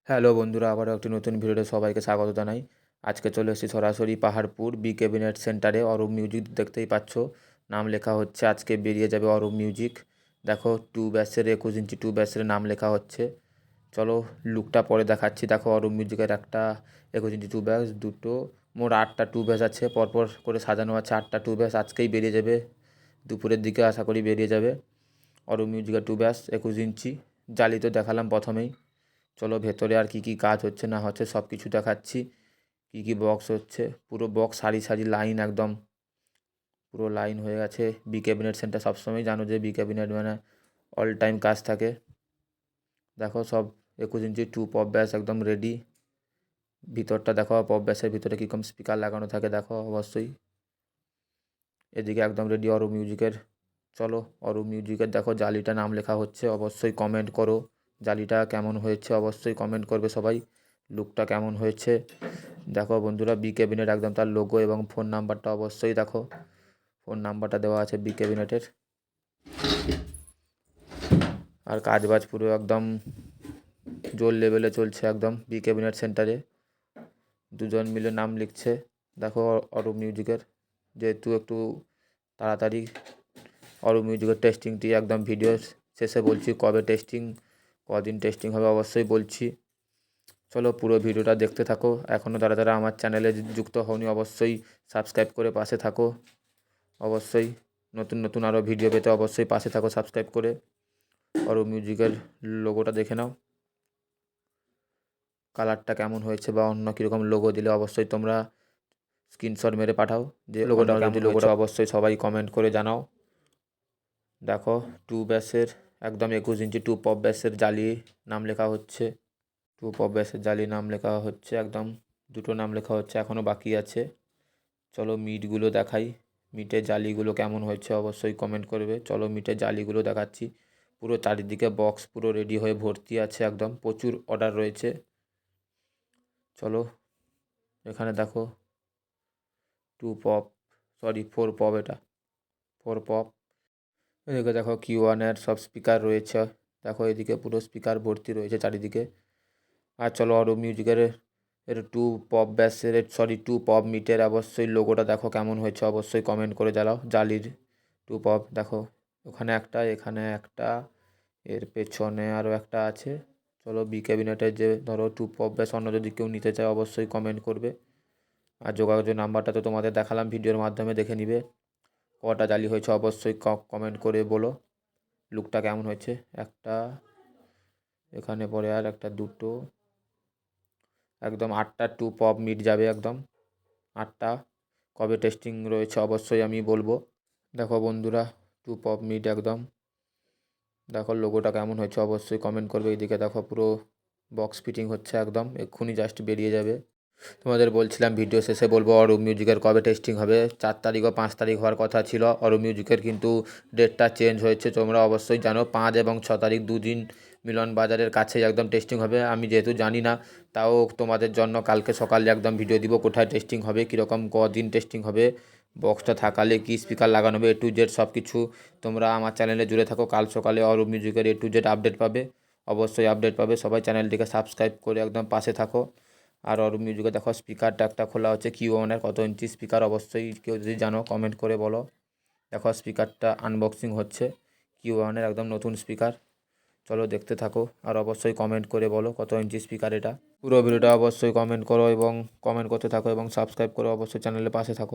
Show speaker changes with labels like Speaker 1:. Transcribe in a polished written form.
Speaker 1: Hello বন্ধুরা, আবারও একটি নতুন ভিডিওতে সবাইকে স্বাগত জানাই। আজকে চলে এসেছি সরাসরি পাহাড়পুর বি ক্যাবিনেট সেন্টারে। অরূপ মিউজিক দেখতেই পাচ্ছ, নাম লেখা হচ্ছে। আজকে বেরিয়ে যাবে অরূপ মিউজিক। দেখো 2 ব্যাসের 21 ইঞ্চি 2 ব্যাসের নাম লেখা হচ্ছে। চলো লুকটা পরে দেখাচ্ছি। দেখো অরূপ মিউজিকের একটা 21 ইঞ্চি 2 ব্যাস, দুটো মোট 8টা 2 ব্যাস আছে, পরপর করে সাজানো আছে 8টা 2 ব্যাস। আজকেই বেরিয়ে যাবে, দুপুরের দিকে আশা করি বেরিয়ে যাবে অরূপ মিউজিকের 2 ব্যাস 21 ইঞ্চি। জালি তো দেখালাম প্রথমেই। চলো ভেতরে আর কি কি কাজ হচ্ছে না হচ্ছে সব কিছু দেখাচ্ছি। কি কি বক্স হচ্ছে, পুরো বক্স সারি সারি লাইন, একদম পুরো লাইন হয়ে গেছে। বি ক্যাবিনেট সেন্টার সবসময় জানো যে বি ক্যাবিনেট মানে অল টাইম কাজ থাকে। দেখো সব 21 ইঞ্চি 2 পপ ব্যাস একদম রেডি। ভিতরটা দেখো, পপ ব্যাসের ভিতরে কীরকম স্পিকার লাগানো থাকে দেখো অবশ্যই। এদিকে একদম রেডি অরূপ মিউজিকের। চলো অরূপ মিউজিকের দেখো জালিটা নাম লেখা হচ্ছে। অবশ্যই কমেন্ট করো জালিটা কেমন হয়েছে, অবশ্যই কমেন্ট করবে সবাই। লুকটা কেমন হয়েছে দেখো বন্ধুরা। বি ক্যাবিনেট একদম তার লোগো এবং ফোন নাম্বারটা অবশ্যই দেখো, ফোন নাম্বারটা দেওয়া আছে বি ক্যাবিনেটের। আর কাজবাজ পুরো একদম জোর লেভেলে চলছে একদম বি ক্যাবিনেট সেন্টারে। দুজন মিলে নাম লিখছে দেখো অরূপ মিউজিকের। যেহেতু একটু তাড়াতাড়ি অরূপ মিউজিকের টেস্টিংটি একদম ভিডিও শেষে বলছি, কবে টেস্টিং, কদিন টেস্টিং হবে অবশ্যই বলছি। চলো পুরো ভিডিওটা দেখতে থাকো। এখনও যারা আমার চ্যানেলে যুক্ত হওনি অবশ্যই সাবস্ক্রাইব করে পাশে থাকো। অবশ্যই নতুন নতুন আরও ভিডিও পেতে অবশ্যই পাশে থাকো সাবস্ক্রাইব করে। অরূপ মিউজিকের লোগোটা দেখে নাও, কালারটা কেমন হয়েছে বা অন্য কীরকম লোগো দিলে অবশ্যই তোমরা স্ক্রিনশট মেরে পাঠাও যে লোগোটা কেমন হয়েছে। অবশ্যই সবাই কমেন্ট করে জানাও। দেখো 2 ব্যাসের একদম 21 ইঞ্চি 2 পপ ব্যাসের জালি নাম লেখা হচ্ছে। 2 পপ ব্যাসের জালি নাম লেখা হচ্ছে একদম। দুটো নাম লেখা হচ্ছে, এখনও বাকি আছে। চলো মিটগুলো দেখাই, মিটের জালিগুলো কেমন হয়েছে অবশ্যই কমেন্ট করবে। চলো মিটের জালিগুলো দেখাচ্ছি। পুরো চারিদিকে বক্স পুরো রেডি হয়ে ভর্তি আছে একদম, প্রচুর অর্ডার রয়েছে। চলো এখানে দেখো 2 পপ, সরি 4 পপ, এটা 4 পপ। এদিকে দেখো Q1-এর সব স্পিকার রয়েছে। দেখো এদিকে পুরো স্পিকার ভর্তি রয়েছে চারিদিকে। আর চলো অরূপ মিউজিকের 2 পপ ব্যাসের, সরি 2 পপ মিটের অবশ্যই লোগোটা দেখো কেমন হয়েছে অবশ্যই কমেন্ট করে জানাও। জালির 2 পপ দেখো, ওখানে একটা, এখানে একটা, এর পেছনে আরও একটা আছে। চলো বি ক্যাবিনেটের যে ধরো 2 পপ ব্যাস অন্য যদি কেউ নিতে চায় অবশ্যই কমেন্ট করবে। আর যোগাযোগের নাম্বারটা তো তোমাদের দেখালাম, ভিডিওর মাধ্যমে দেখে নিবে। কটা জালি হয়েছে অবশ্যই কমেন্ট করে বলো। লুকটা কেমন হয়েছে, একটা এখানে পরে আর একটা, দুটো, একদম 8টা 2 পপ মিট যাবে একদম 8টা। কবে টেস্টিং রয়েছে অবশ্যই আমি বলবো। দেখো বন্ধুরা 2 পপ মিট একদম। দেখো লোগোটা কেমন হয়েছে অবশ্যই কমেন্ট করবে। এইদিকে দেখো পুরো বক্স ফিটিং হচ্ছে একদম, এক্ষুনি জাস্ট বেরিয়ে যাবে। তোমাদের বলছিলাম ভিডিও শেষে বলবো অরূপ মিউজিকের কবে টেস্টিং হবে। 4 তারিখ ও 5 তারিখ হওয়ার কথা ছিল অরূপ মিউজিকের, কিন্তু ডেটটা চেঞ্জ হয়েছে। তোমরা অবশ্যই জানো 5 এবং 6 তারিখ দুদিন মিলন বাজারের কাছেই একদম টেস্টিং হবে। আমি যেহেতু জানি না, তাও তোমাদের জন্য কালকে সকালে একদম ভিডিও দিব, কোথায় টেস্টিং হবে, কীরকম কদিন টেস্টিং হবে, বক্সটা থাকালে কি স্পিকার লাগানো হবে, A to Z সব কিছু। তোমরা আমার চ্যানেলে জুড়ে থাকো, কাল সকালে অরূপ মিউজিকের A to Z আপডেট পাবে, অবশ্যই আপডেট পাবে। সবাই চ্যানেলটিকে সাবস্ক্রাইব করে একদম পাশে থাকো। আর অরূপ মিউজিকে দেখো স্পিকারটা একটা খোলা হচ্ছে Q1-এর, কত ইঞ্চি স্পিকার অবশ্যই কেউ যদি জানো কমেন্ট করে বলো। দেখো স্পিকারটা আনবক্সিং হচ্ছে Q1-এর একদম নতুন স্পিকার। চলো দেখতে থাকো আর অবশ্যই কমেন্ট করে বলো কত ইঞ্চি স্পিকার এটা। পুরো ভিডিওটা অবশ্যই কমেন্ট করো এবং কমেন্ট করতে থাকো এবং সাবস্ক্রাইব করো, অবশ্যই চ্যানেলের পাশে থাকো।